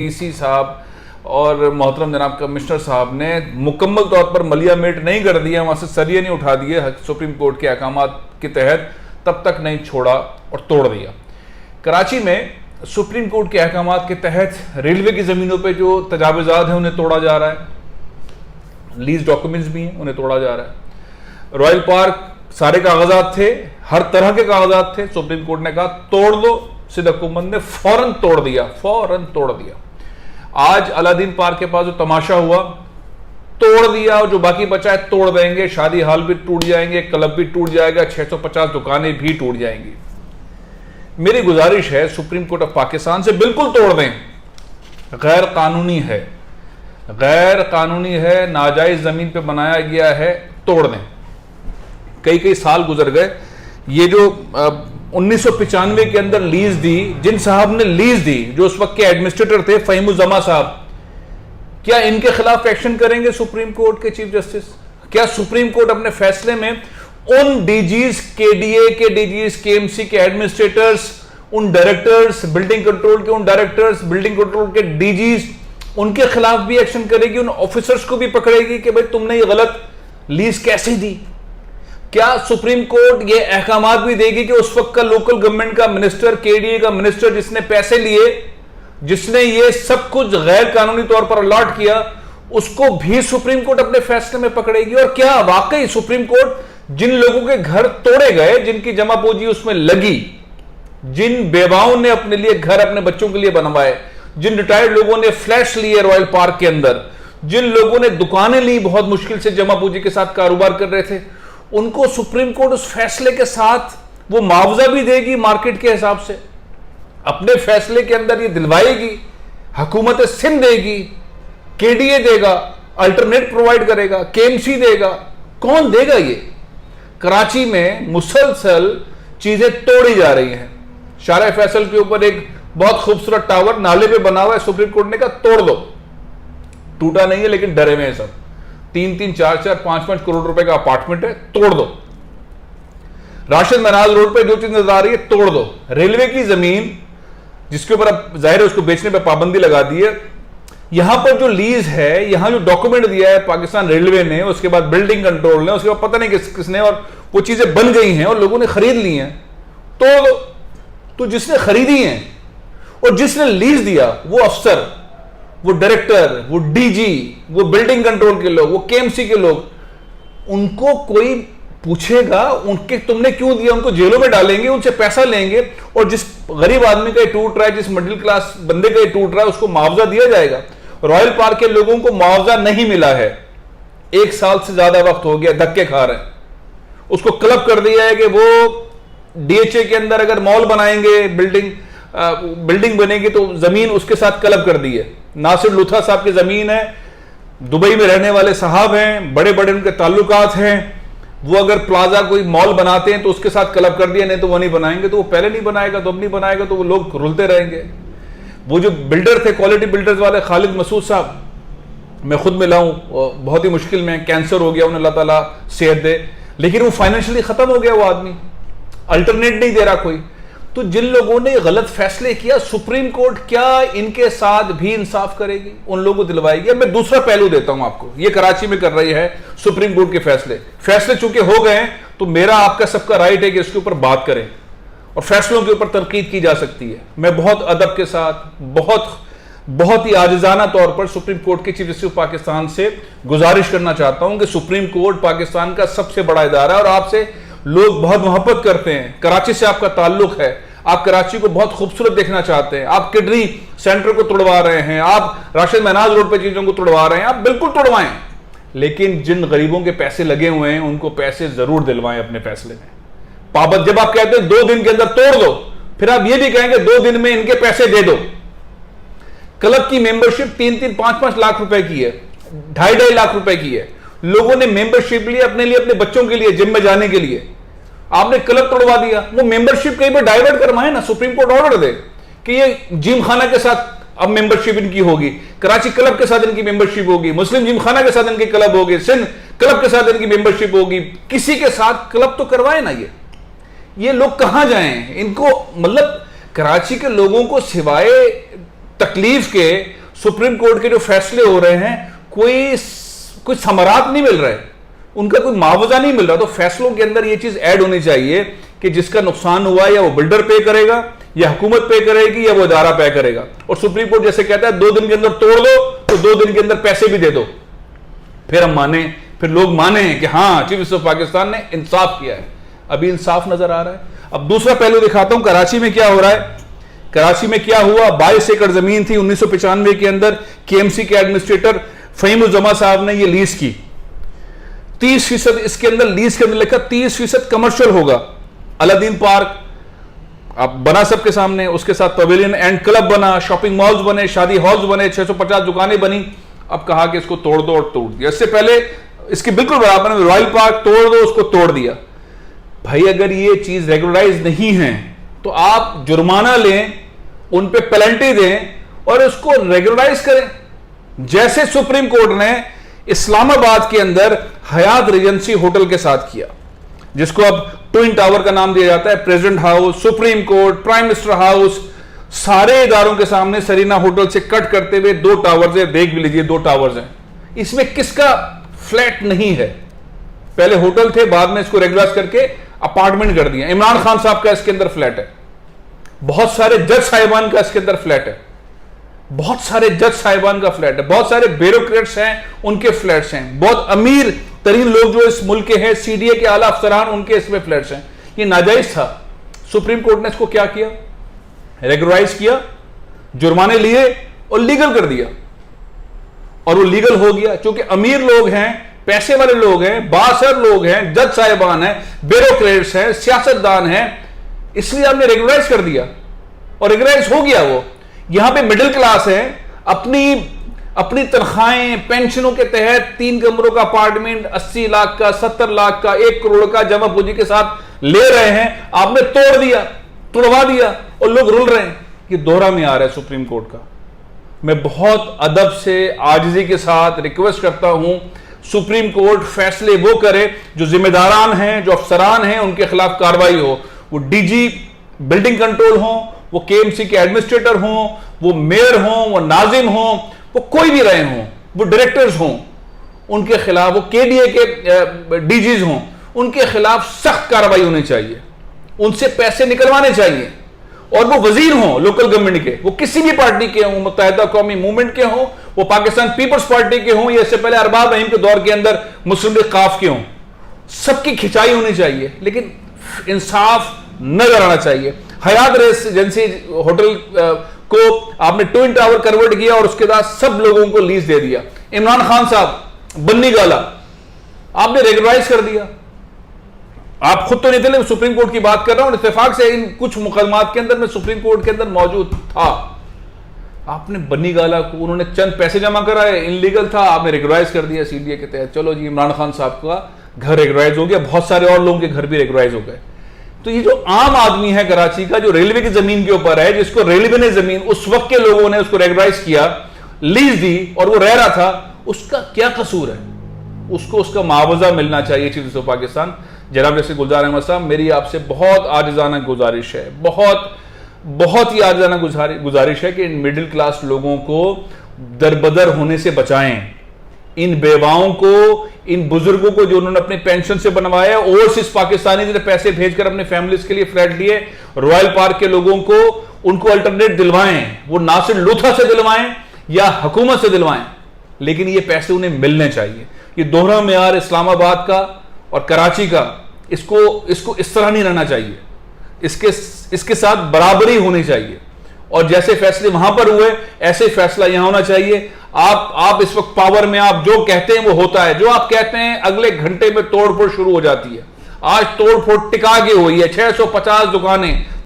DC साहब और मोहतरम जनाब कमिश्नर साहब ने मुकम्मल तौर पर मलिया मेट नहीं कर दिया, वहाँ से सरिये नहीं उठा दिए सुप्रीम कोर्ट के अहकामात के तहत, तब तक नहीं छोड़ा और तोड़ दिया। कराची में सुप्रीम कोर्ट के अहकामात के तहत रेलवे की ज़मीनों पे जो तजावुज़ात हैं उन्हें तोड़ा जा रहा है, लीज डॉक्यूमेंट्स भी हैं उन्हें तोड़ा जा रहा है। रॉयल पार्क सारे कागजात थे, हर तरह के कागजात थे, सुप्रीम कोर्ट ने कहा तोड़ दो, सिद्दीक हुकूमत ने फौरन तोड़ दिया, फौरन तोड़ दिया। आज अलादीन पार्क के पास जो तमाशा हुआ तोड़ दिया, और जो बाकी बचा है तोड़ देंगे, शादी हाल भी टूट जाएंगे, क्लब भी टूट जाएगा, 650 दुकानें भी टूट जाएंगी। मेरी गुजारिश है सुप्रीम कोर्ट ऑफ पाकिस्तान से बिल्कुल तोड़ दें, गैर कानूनी है, गैर कानूनी है, नाजायज जमीन पे बनाया गया है, तोड़ दें। कई साल गुजर गए, ये जो 1995 के अंदर लीज दी, जिन साहब ने लीज दी, जो उस वक्त के एडमिनिस्ट्रेटर थे फहीमुज़्ज़मा साहब, क्या इनके खिलाफ एक्शन करेंगे सुप्रीम कोर्ट के चीफ जस्टिस? क्या सुप्रीम कोर्ट अपने फैसले में उन डीजीज, केडीए के डीजीज, केएमसी के एडमिनिस्ट्रेटर्स, उन डायरेक्टर्स, बिल्डिंग कंट्रोल के उन डायरेक्टर्स, बिल्डिंग कंट्रोल के डीजीज, उनके खिलाफ भी एक्शन करेगी, उन ऑफिसर्स को भी पकड़ेगी कि भाई तुमने ये गलत लीज कैसे दी? क्या सुप्रीम कोर्ट ये अहकामात भी देगी कि उस वक्त का लोकल गवर्नमेंट का मिनिस्टर, केडीए का मिनिस्टर, जिसने पैसे लिए, जिसने ये सब कुछ गैर कानूनी तौर पर अलॉट किया, उसको भी सुप्रीम कोर्ट अपने फैसले में पकड़ेगी? और क्या वाकई सुप्रीम कोर्ट जिन लोगों के घर तोड़े गए, जिनकी जमा पूंजी उसमें लगी, जिन बेवाओं ने अपने लिए घर अपने बच्चों के लिए बनवाए, जिन रिटायर्ड लोगों ने फ्लैट्स लिए रॉयल पार्क के अंदर, जिन लोगों ने दुकानें ली, बहुत मुश्किल से जमा पूंजी के साथ कारोबार कर रहे थे, उनको सुप्रीम कोर्ट उस फैसले के साथ वो मुआवजा भी देगी मार्केट के हिसाब से, अपने फैसले के अंदर ये दिलवाएगी, हुकूमत सिंध देगी, केडीए देगा, अल्टरनेट प्रोवाइड करेगा, केएमसी देगा, कौन देगा? ये कराची में मुसलसल चीजें तोड़ी जा रही हैं। शारा फैसल के ऊपर एक बहुत खूबसूरत टावर नाले पे बना हुआ है, सुप्रीम कोर्ट ने कहा तोड़ दो, टूटा नहीं है लेकिन डरे हुए हैं सब, 3-3, 4-4, 5-5 करोड़ रुपए का अपार्टमेंट है, तोड़ दो। राशिद मनाज रोड पे जो चीज नजर आ रही है तोड़ दो। रेलवे की जमीन जिसके ऊपर अब जाहिर है उसको बेचने पे पाबंदी लगा दी है, यहां पर जो लीज है, यहां जो डॉक्यूमेंट दिया है पाकिस्तान रेलवे ने, उसके बाद बिल्डिंग कंट्रोल ने, उसके बाद पता नहीं किसने, और वो चीजें बन गई हैं और लोगों ने खरीद ली हैं, तोड़ दो। तो जिसने खरीदी हैं और जिसने लीज दिया, वो अफसर, वो डायरेक्टर, वो डीजी, वो बिल्डिंग कंट्रोल के लोग, वो केएमसी के लोग, उनको कोई पूछेगा उनके तुमने क्यों दिया? उनको जेलों में डालेंगे, उनसे पैसा लेंगे, और जिस गरीब आदमी का ये टूट रहा है, जिस मिडिल क्लास बंदे का ये टूट रहा है, उसको मुआवजा दिया जाएगा। रॉयल पार्क के लोगों को मुआवजा नहीं मिला है, 1 साल से ज्यादा वक्त हो गया, धक्के खा रहे हैं। उसको क्लब कर दिया है कि वो डीएचए के अंदर अगर मॉल बनाएंगे, बिल्डिंग बनेगी तो जमीन उसके साथ क्लब कर दी है। नासिर लुथा साहब की जमीन है, दुबई में रहने वाले साहब हैं, बड़े बड़े उनके ताल्लुकात हैं, वो अगर प्लाजा कोई मॉल बनाते हैं तो उसके साथ क्लब कर दिया, नहीं तो वो नहीं बनाएंगे, तो वो पहले नहीं बनाएगा तो अब नहीं बनाएगा, तो वो लोग रुलते रहेंगे। वो जो बिल्डर थे, क्वालिटी बिल्डर्स वाले खालिद मसूद साहब, मैं खुद मिला हूं, बहुत ही मुश्किल में, कैंसर हो गया उन्हें, अल्लाह ताला सेहत दे, लेकिन वो फाइनेंशियली खत्म हो गया, वो आदमी अल्टरनेट नहीं दे रहा कोई। तो जिन लोगों ने गलत फैसले किया, सुप्रीम कोर्ट क्या इनके साथ भी इंसाफ करेगी? उन लोगों को दिलवाएगी? अब मैं दूसरा पहलू देता हूं आपको, ये कराची में कर रही है सुप्रीम कोर्ट के फैसले चूंकि हो गए हैं, तो मेरा आपका सबका राइट है कि इसके ऊपर बात करें और फैसलों के ऊपर तनकीद की जा सकती है। मैं बहुत अदब के साथ, बहुत ही आजिजाना तौर पर सुप्रीम कोर्ट के चीफ जस्टिस ऑफ पाकिस्तान से गुजारिश करना चाहता हूं कि सुप्रीम कोर्ट पाकिस्तान का सबसे बड़ा इदारा है और आपसे लोग बहुत मोहब्बत करते हैं, कराची से आपका ताल्लुक है, आप कराची को बहुत खूबसूरत देखना चाहते हैं, आप किडनी सेंटर को तोड़वा रहे हैं, आप राशिद मनाज रोड पे चीजों को तोड़वा रहे हैं, आप बिल्कुल तोड़वाएं, लेकिन जिन गरीबों के पैसे लगे हुए हैं उनको पैसे जरूर दिलवाएं अपने फैसले में। पाबंद जब आप कहते हैं 2 दिन के अंदर तोड़ दो, फिर आप ये भी कहेंगे 2 दिन में इनके पैसे दे दो। क्लब की मेंबरशिप 3-3, 5-5 लाख रुपए की है, 2.5 लाख रुपए की है, लोगों ने मेंबरशिप ली अपने लिए, अपने बच्चों के लिए, जिम में जाने के लिए, आपने क्लब तोड़वा दिया। वो मेंबरशिप कहीं पर डाइवर्ट करवाए ना, सुप्रीम कोर्ट ऑर्डर दे कि ये जिम खाना के साथ अब मेंबरशिप इनकी होगी, कराची क्लब के साथ इनकी मेंबरशिप होगी, मुस्लिम जिम खाना के साथ इनकी क्लब होगी, सिंध क्लब के साथ इनकी मेंबरशिप होगी, किसी के साथ क्लब तो करवाए ना। ये लोग कहां जाएं? इनको मतलब कराची के लोगों को सिवाय तकलीफ के, सुप्रीम कोर्ट के जो फैसले हो रहे हैं, कोई समारात नहीं मिल रहा है, उनका कोई मुआवजा नहीं मिल रहा। तो फैसलों के अंदर यह चीज ऐड होनी चाहिए कि जिसका नुकसान हुआ या वो बिल्डर पे करेगा, या हुकूमत पे करेगी, या वो इदारा पे करेगा। और सुप्रीम कोर्ट जैसे कहता है 2 दिन के अंदर तोड़ दो, तो 2 दिन के अंदर पैसे भी दे दो, फिर हम माने, फिर लोग माने कि हाँ चीफ मिनिस्टर ऑफ पाकिस्तान ने इंसाफ किया है। अभी इंसाफ नजर आ रहा है। अब दूसरा पहलू दिखाता हूं, कराची में क्या हो रहा है। कराची में क्या हुआ, 22 एकड़ जमीन थी 1995 के अंदर, केएमसी के एडमिनिस्ट्रेटर फहीमुज्जमा साहब ने ये लीज की। 30% इसके अंदर लीज के अंदर लिखा 30% कमर्शियल होगा। अलादीन पार्क अब बना सबके सामने, उसके साथ पवेलियन एंड क्लब बना, शॉपिंग मॉल्स बने, शादी हॉल्स बने, 650 दुकानें बनी। अब कहा कि इसको तोड़ दो, और तोड़ दिया। इससे पहले इसके बिल्कुल बराबर में रॉयल पार्क तोड़ दो, उसको तोड़ दिया। भाई अगर ये चीज रेगुलराइज नहीं है तो आप जुर्माना लें, उन पे पेनल्टी दें और उसको रेगुलराइज करें। जैसे सुप्रीम कोर्ट ने इस्लामाबाद के अंदर हयात रीजेंसी होटल के साथ किया, जिसको अब ट्विन टावर का नाम दिया जाता है। President house, supreme court, prime minister house, सारे इदारों के सामने सरीना होटल से कट करते हुए 2 टावर्स है। देख भी लीजिए 2 टावर्स हैं। इसमें किसका फ्लैट नहीं है? पहले होटल थे, बाद में इसको रेगुलराइज करके अपार्टमेंट कर दिया। इमरान खान साहब का इसके अंदर फ्लैट है, बहुत सारे जज साहिबान का इसके अंदर फ्लैट है, बहुत सारे जज साहिबान का फ्लैट है, बहुत सारे ब्यूरोक्रेट्स हैं उनके फ्लैट्स हैं, बहुत अमीर तरीन लोग जो इस मुल्क के हैं, सीडीए के आला अफसरान, उनके इसमें फ्लैट्स हैं। ये नाजायज था। सुप्रीम कोर्ट ने इसको क्या किया? रेगुलराइज किया, जुर्माने लिए और लीगल कर दिया। और वो लीगल हो गया क्योंकि अमीर लोग हैं, पैसे वाले लोग हैं, बासर लोग हैं, जज साहिबान हैं, ब्यूरोक्रेट्स हैं, सियासतदान हैं, इसलिए आपने रेगुलराइज कर दिया और रेगुलराइज हो गया। वो यहां पे मिडिल क्लास है, अपनी तनख्वाहें, पेंशनों के तहत 3 कमरों का अपार्टमेंट 80 लाख का, 70 लाख का, 1 करोड़ का जमा पूंजी के साथ ले रहे हैं। आपने तोड़ दिया, तुड़वा दिया और लोग रुल रहे हैं। ये दोहरा में आ रहा है सुप्रीम कोर्ट का। मैं बहुत अदब से, आजिजी के साथ रिक्वेस्ट करता हूं, सुप्रीम कोर्ट फैसले वो करे जो जिम्मेदारान हैं, जो अफसरान हैं, उनके खिलाफ कार्रवाई हो। वो डीजी बिल्डिंग कंट्रोल हो, वो केएमसी के एडमिनिस्ट्रेटर हों, वो मेयर हों, वो नाजिम हों, वो कोई भी रहे हों, वो डायरेक्टर्स हों, उनके खिलाफ, वो केडीए के डीजीज हों, उनके खिलाफ सख्त कार्रवाई होनी चाहिए, उनसे पैसे निकलवाने चाहिए। और वो वजीर हों लोकल गवर्नमेंट के, वो किसी भी पार्टी के हों, मुत्तहिदा कौमी मूवमेंट के हों, वो पाकिस्तान पीपल्स पार्टी के हों, या इससे पहले अरबाब रहीम के दौर के अंदर मुस्लिम लीग काफ के हों, सबकी खिंचाई होनी चाहिए, लेकिन इंसाफ नजर आना चाहिए। हयात रेजिडेंसी होटल को आपने ट्विन टावर कन्वर्ट किया और उसके बाद सब लोगों को लीज दे दिया। इमरान खान साहब, बन्नी गाला आपने रेगुलराइज कर दिया। आप खुद तो नहीं थे, लेकिन सुप्रीम कोर्ट की बात कर रहा हूं, इत्तेफाक से इन कुछ मुकदमात के अंदर मैं सुप्रीम कोर्ट के अंदर मौजूद था। आपने बन्नी गाला को, उन्होंने चंद पैसे जमा कराए, इनलीगल था, आपने रेगुलराइज कर दिया सीडीए के तहत। चलो जी, इमरान खान साहब का घर रेगुलराइज हो गया, बहुत सारे और लोगों के घर भी रेगुलराइज हो गए। तो ये जो आम आदमी है कराची का, जो रेलवे की जमीन के ऊपर है, जिसको रेलवे ने जमीन उस वक्त के लोगों ने उसको रेगुलराइज किया, लीज दी और वो रह रहा था, उसका क्या कसूर है? उसको उसका मुआवजा मिलना चाहिए। चीफ मिनिस्टर ऑफ पाकिस्तान जनाब जैसे गुलजार अहमद साहब, मेरी आपसे बहुत आजिजाना गुजारिश है, बहुत ही आजिजाना गुजारिश है कि इन मिडिल क्लास लोगों को दरबदर होने से बचाएं। इन बेवाओं को, इन बुजुर्गों को जो उन्होंने अपने पेंशन से बनवाया, ओवरसीज पाकिस्तानी ने पैसे भेजकर अपने फैमिलीज के लिए फ्लैट लिए, रॉयल पार्क के लोगों को उनको अल्टरनेट दिलवाएं, वो नासिर लूथा से दिलवाएं या हुकूमत से दिलवाएं, लेकिन ये पैसे उन्हें मिलने चाहिए। ये दोहरा मेयार इस्लामाबाद का और कराची का, इसको इस तरह नहीं रहना चाहिए, इसके साथ बराबरी होनी चाहिए। और जैसे फैसले वहां पर हुए, ऐसे फैसला यहां होना चाहिए। आप इस वक्त पावर में, आप जो कहते हैं वो होता है, जो आप कहते हैं अगले घंटे में तोड़फोड़ शुरू हो जाती है। आज तोड़फोड़ टिका के हुई है, 650 दुकानें